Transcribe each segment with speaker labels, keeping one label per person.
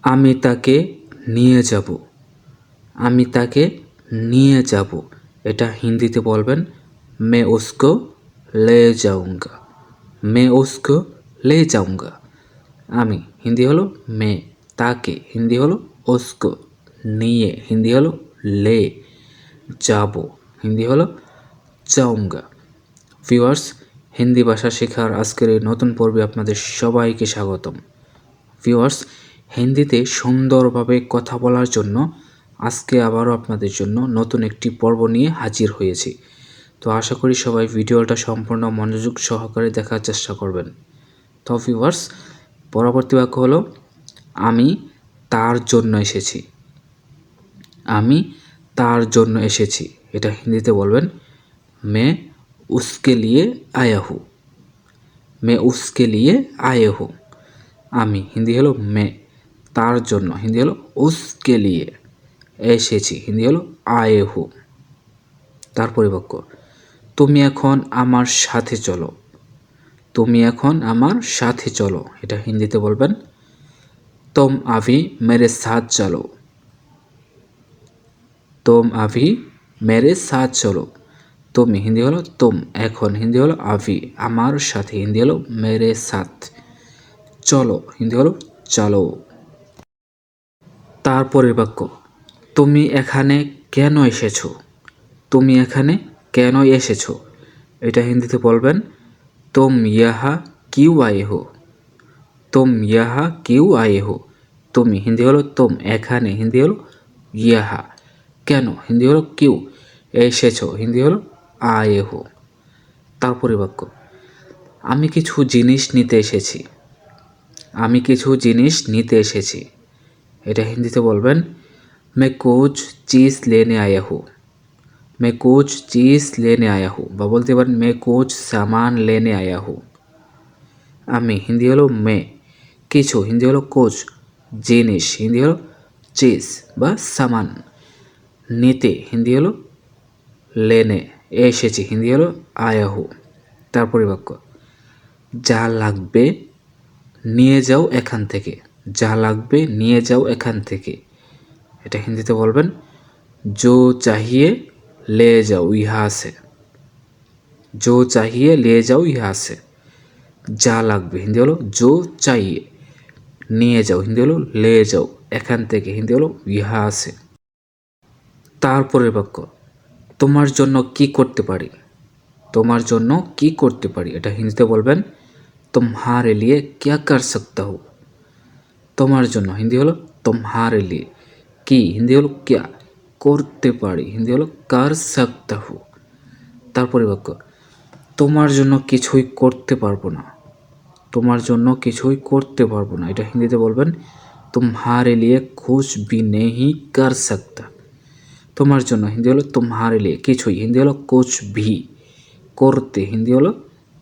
Speaker 1: আমি তাকে নিয়ে যাব। আমি তাকে নিয়ে যাব। এটা হিন্দিতে বলবেন मैं उसको ले जाऊंगा। मैं उसको ले जाऊंगा। আমি হিন্দি হলো मैं, তাকে হিন্দি হলো उसको, নিয়ে হিন্দি হলো ले, যাব হিন্দি হলো जाऊंगा। ভিউয়ার্স, হিন্দি ভাষা শেখার আজকের এই নতুন পর্বে আপনাদের সবাইকে স্বাগতম। ভিউয়ার্স, হিন্দিতে সুন্দরভাবে কথা বলার জন্য আজকে আবারও আপনাদের জন্য নতুন একটি পর্ব নিয়ে হাজির হয়েছি। তো আশা করি সবাই ভিডিওটা সম্পূর্ণ মনোযোগ সহকারে দেখার চেষ্টা করবেন। তো ভিউয়ার্স, পরবর্তী বাক্য হলো আমি তার জন্য এসেছি। আমি তার জন্য এসেছি। এটা হিন্দিতে বলবেন मैं उसके लिए आया हूँ। मैं उसके लिए आया हूँ। আমি হিন্দি হলো मैं, তার জন্য হিন্দি হলো उसके लिए, এসেছি হিন্দি হলো आए हूँ। তারপরে বাক্য তুমি এখন আমার সাথে চলো। তুমি এখন আমার সাথে চলো। এটা হিন্দিতে বলবেন तुम अभी मेरे साथ चलो। तुम अभी मेरे साथ चलो। তুমি হিন্দি হলো তুম, এখন হিন্দি হলো আভি, আমার সাথে হিন্দি হলো মেরে সাথ, চলো হিন্দি হলো চলো। তারপরের বাক্য তুমি এখানে কেন এসেছো। তুমি এখানে কেন এসেছো। এটা হিন্দিতে বলবেন तुम यहाँ क्यों आए हो। तुम यहाँ क्यों आए हो। তুমি হিন্দি হলো तुम, এখানে হিন্দি হলো यहाँ, কেন হিন্দি হলো क्यों, এসেছো হিন্দি হলো आए हो। তারপরে বাক্য আমি কিছু জিনিস নিতে এসেছি। আমি কিছু জিনিস নিতে এসেছি। এটা হিন্দিতে বলবেন मैं कुछ चीज़ लेने आया हूँ। मैं कुछ चीज़ लेने आया हूँ, বা বলতে পারেন मैं कुछ सामान लेने आया हूँ। আমি হিন্দি হলো मैं, কিছু হিন্দি হলো कुछ, জিনিস হিন্দি হলো চিজ বা সামান, নিতে হিন্দি হলো লেনে, এসেছি হিন্দি হলো আয়া হু। তারপরে বাক্য যা লাগবে নিয়ে যাও এখান থেকে। যা লাগবে নিয়ে যাও এখান থেকে। এটা হিন্দিতে বলবেন जो चाहिए ले जाओ यहाँ से। जो चाहिए ले जाओ यहाँ से। যা লাগবে হিন্দি হলো जो चाहिए, নিয়ে যাও হিন্দি হলো ले जाओ, এখান থেকে হিন্দি হলো यहाँ से। তারপরের বাক্য তোমার জন্য কি করতে পারি। তোমার জন্য কি করতে পারি। এটা হিন্দিতে বলবেন तुम्हारे लिए क्या कर सकता हूँ। তোমার জন্য হিন্দি হলো तुम्हारे लिए, কি হিন্দি হলো क्या, করতে পারি হিন্দি হলো कर सकता हूँ। তারপরে বাক্য তোমার জন্য কিছুই করতে পারবো না। তোমার জন্য কিছুই করতে পারবো না। এটা হিন্দিতে বলবেন तुम्हारे लिए कुछ भी नहीं कर सकता। তোমার জন্য হিন্দি হলো तुम्हारे लिए, কিছুই হিন্দি হলো कुछ भी, করতে হিন্দি হলো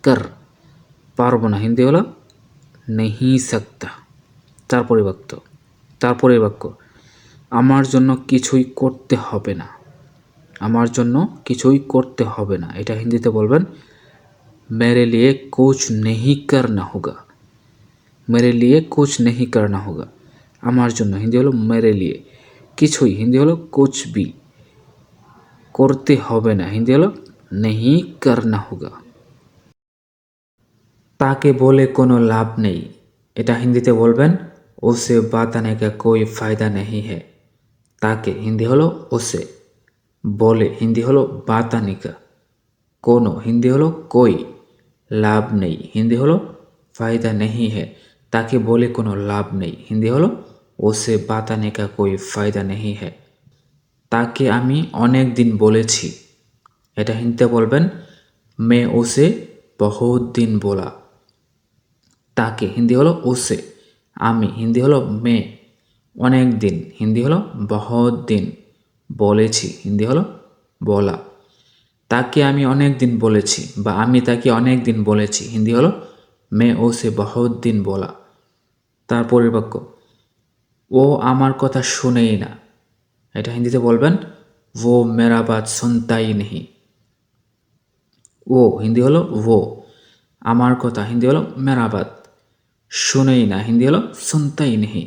Speaker 1: कर, পারবো না হিন্দি হলো नहीं सकता। তারপরে বাক্য আমার জন্য কিছুই করতে হবে না। আমার জন্য কিছুই করতে হবে না। এটা হিন্দিতে বলবেন मेरे लिए कुछ नहीं करना होगा। मेरे लिए कुछ नहीं करना होगा। আমার জন্য হিন্দি হলো मेरे लिए, কিছুই হিন্দি হলো कुछ भी, করতে হবে না হিন্দি হলো नहीं करना होगा। তাকে বলে কোনো লাভ নেই। এটা হিন্দিতে বলবেন उसे बताने का कोई फ़ायदा नहीं है। তাকে হিন্দি হলো उसे, বলে হিন্দি হলো बताने का, কোনো হিন্দি হলো कोई, লাভ নেই হিন্দি হলো फ़ायदा नहीं है। তাকে বলে কোনো লাভ নেই হিন্দি হলো उसे बताने का कोई फ़ायदा नहीं है। তাকে আমি অনেক দিন বলেছি। এটা হিন্দিতে বলবেন मैं उसे बहुत दिन बोला। তাকে হিন্দি হলো उसे, আমি হিন্দি হলো मैं, অনেক দিন হিন্দি হলো बहुत दिन, বলেছি হিন্দি হলো বলা। তাকে আমি অনেক দিন বলেছি বা আমি তাকে অনেক দিন বলেছি হিন্দি হলো मैं उसे बहुत दिन बोला। তারপরের বাক্য ও আমার কথা শুনেই না। এটা হিন্দিতে বলবেন वो मेरा बात सुनता ही नहीं। ও হিন্দি হলো वो, আমার কথা হিন্দি হলো मेरा बात, শুনেই না হিন্দি হলো सुनता ही नहीं।